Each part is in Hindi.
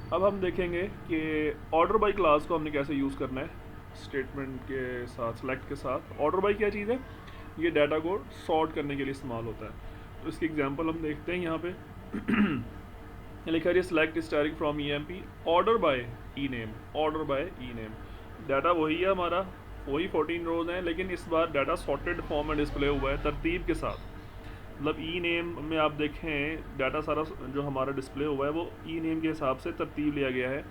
अब हम देखेंगे कि ऑर्डर बाई क्लास को हमने कैसे यूज़ करना है स्टेटमेंट के साथ, सेलेक्ट के साथ। ऑर्डर बाई क्या चीज़ है? ये डाटा को सॉर्ट करने के लिए इस्तेमाल होता है। तो इसकी एग्जांपल हम देखते हैं यहाँ पे। ये लिखा है select starring from E M P order by ename. Order by ename, data वही है हमारा, वही 14 रोज हैं, लेकिन इस बार डाटा सॉर्टेड फॉर्म में डिस्प्ले हुआ है तरतीब के साथ। मतलब ई नेम में आप देखें डाटा सारा जो हमारा डिस्प्ले हुआ है वो ई नेम के हिसाब से तरतीब लिया गया है।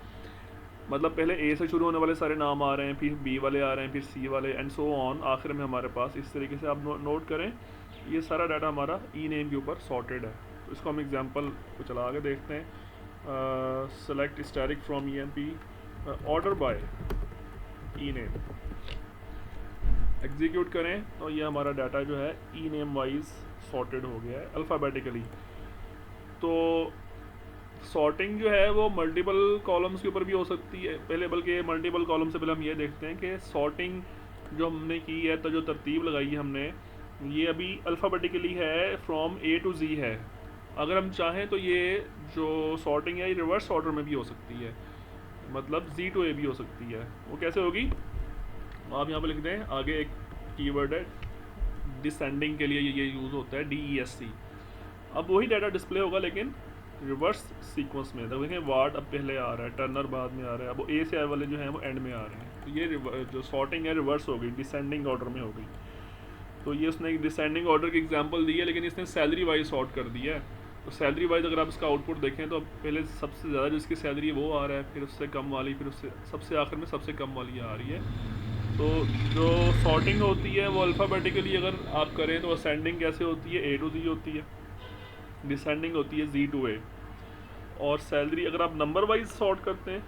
मतलब पहले ए से शुरू होने वाले सारे नाम आ रहे हैं, फिर बी वाले आ रहे हैं, फिर सी वाले एंड सो ऑन, आखिर में हमारे पास इस तरीके से आप नोट करें ये सारा डाटा हमारा ई नेम के ऊपर सॉर्टेड है। तो इसको हम एग्जांपल को चला के देखते हैं। Select static from E M P order by ename, execute करें तो ये हमारा डाटा जो है ई नेम वाइज सॉर्टेड हो गया है अल्फ़ाबेटिकली। तो सॉर्टिंग जो है वो मल्टीपल कॉलम्स के ऊपर भी हो सकती है पहले, बल्कि मल्टीपल कॉलम से पहले हम ये देखते हैं कि सॉर्टिंग जो हमने की है, तो जो तरतीब लगाई है हमने, ये अभी अल्फ़ाबेटिकली है, फ्रॉम ए टू जी है। अगर हम चाहें तो ये जो सॉर्टिंग है ये रिवर्स ऑर्डर में भी हो सकती है, मतलब जी टू ए भी हो सकती है। वो कैसे होगी आप यहाँ पे लिख दें, आगे एक कीवर्ड है डिसेंडिंग के लिए ये यूज़ होता है DESC। अब वही डाटा डिस्प्ले होगा लेकिन रिवर्स सीक्वेंस में। तो देखें वार्ड अब पहले आ रहा है, टर्नर बाद में आ रहा है, अब वो ए से आए वाले जो हैं वो एंड में आ रहे हैं। तो ये जो सॉर्टिंग है रिवर्स हो गई, डिसेंडिंग ऑर्डर में हो गई। तो ये उसने एक डिसेंडिंग ऑर्डर की एग्जांपल दी है, लेकिन इसने सैलरी वाइज सॉर्ट कर दिया है। तो सैलरी वाइज अगर आप इसका आउटपुट देखें तो पहले सबसे ज़्यादा जिसकी सैलरी है वो आ रहा है, फिर उससे कम वाली, फिर उससे सबसे आखिर में सबसे कम वाली आ रही है। तो जो सॉर्टिंग होती है वो अल्फ़ाबेटिकली अगर आप करें तो असेंडिंग कैसे होती है, A to Z होती है, डिसेंडिंग होती है Z to A। और सैलरी अगर आप नंबर वाइज सॉर्ट करते हैं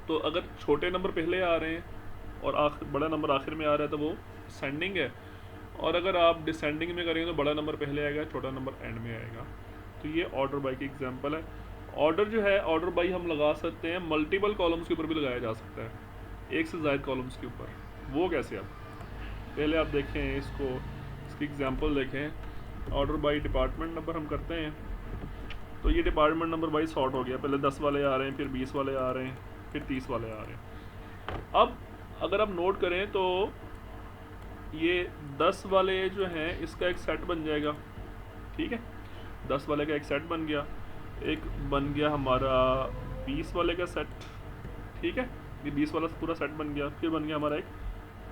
तो अगर छोटे नंबर पहले आ रहे हैं और बड़ा नंबर आखिर में आ रहा है तो वो असेंडिंग है, और अगर आप डिसेंडिंग में करेंगे तो बड़ा नंबर पहले आएगा, छोटा नंबर एंड में आएगा। तो ये ऑर्डर बाई की एग्जांपल है। ऑर्डर जो है ऑर्डर बाई हम लगा सकते हैं मल्टीपल कॉलम्स के ऊपर भी लगाया जा सकता है, एक से ज़्यादा कॉलम्स के ऊपर। वो कैसे? आप पहले आप देखें इसको, इसकी एग्जांपल देखें। ऑर्डर बाई डिपार्टमेंट नंबर हम करते हैं तो ये डिपार्टमेंट नंबर बाई सॉर्ट हो गया, पहले 10 वाले आ रहे हैं, फिर 20 वाले आ रहे हैं, फिर 30 वाले आ रहे हैं। अब अगर आप नोट करें तो ये 10 वाले जो हैं इसका एक सेट बन जाएगा, ठीक है, 10 वाले का एक सेट बन गया। एक बन गया हमारा 20 वाले का सेट, ठीक है, ये 20 वाला पूरा सेट बन गया। फिर बन गया हमारा एक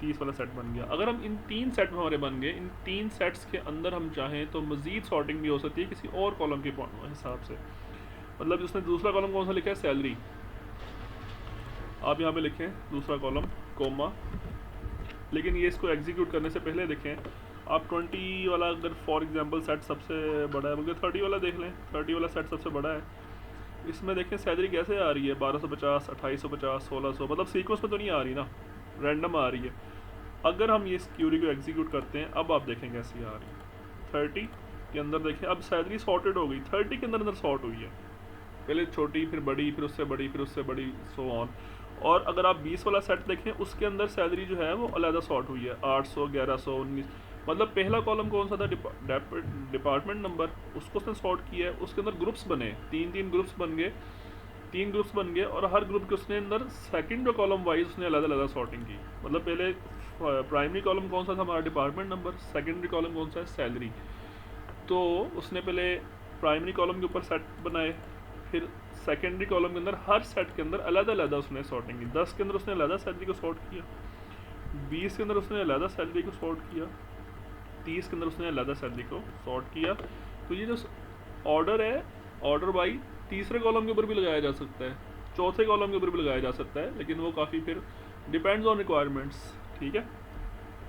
30 वाला सेट बन गया। अगर हम इन 3 सेट हमारे बन गए, इन 3 सेट्स के अंदर हम चाहें तो मज़ीद सॉर्टिंग भी हो सकती है किसी और कॉलम के हिसाब से। मतलब उसने दूसरा कॉलम कौन सा लिखा है, सैलरी, आप यहाँ पे लिखें दूसरा कॉलम कोमा। लेकिन ये इसको एग्जीक्यूट करने से पहले देखें आप 20 वाला अगर फॉर एग्जांपल सेट सबसे बड़ा है, बल्कि 30 वाला देख लें, 30 वाला सेट सबसे बड़ा है। इसमें देखें सैलरी कैसे आ रही है, 1250, 2850, 1600, मतलब सीक्वेंस में तो नहीं आ रही ना, रैंडम आ रही है। अगर हम ये इस क्यूरी को एग्जीक्यूट करते हैं, अब आप देखें कैसी आ रही है। 30 के अंदर देखें अब सैलरी सॉर्टेड हो गई, 30 के अंदर सॉर्ट हुई है, पहले छोटी फिर बड़ी फिर उससे बड़ी फिर उससे बड़ी, सो ऑन। और अगर आप 20 वाला सेट देखें उसके अंदर सैलरी जो है वो अलग सॉर्ट हुई है, 800, 1100, 19। मतलब पहला कॉलम कौन सा था, डिपार्टमेंट नंबर, उसको उसने सॉर्ट किया है। उसके अंदर ग्रुप्स बने, 3 ग्रुप्स बन गए, 3 ग्रुप्स बन गए, और हर ग्रुप के उसने अंदर सेकंड जो कॉलम वाइज उसने अलग अलग सॉर्टिंग की। मतलब पहले प्राइमरी कॉलम कौन सा था हमारा, डिपार्टमेंट नंबर, सेकेंडरी कॉलम कौन सा है, सैलरी। तो उसने पहले प्राइमरी कॉलम के ऊपर सेट बनाए, फिर सेकेंडरी कॉलम के अंदर हर सेट के अंदर अलग अलग उसने सॉर्टिंग की। 10 के अंदर उसने अलग सैलरी को सॉर्ट किया, 20 के अंदर उसने अलग सैलरी को सॉर्ट किया, 30 के अंदर उसने अलग सैलरी को सॉर्ट किया। तो ये जो ऑर्डर है, ऑर्डर बाई तीसरे कॉलम के ऊपर भी लगाया जा सकता है, चौथे कॉलम के ऊपर भी लगाया जा सकता है, लेकिन वो काफ़ी फिर डिपेंड्स ऑन रिक्वायरमेंट्स, ठीक है।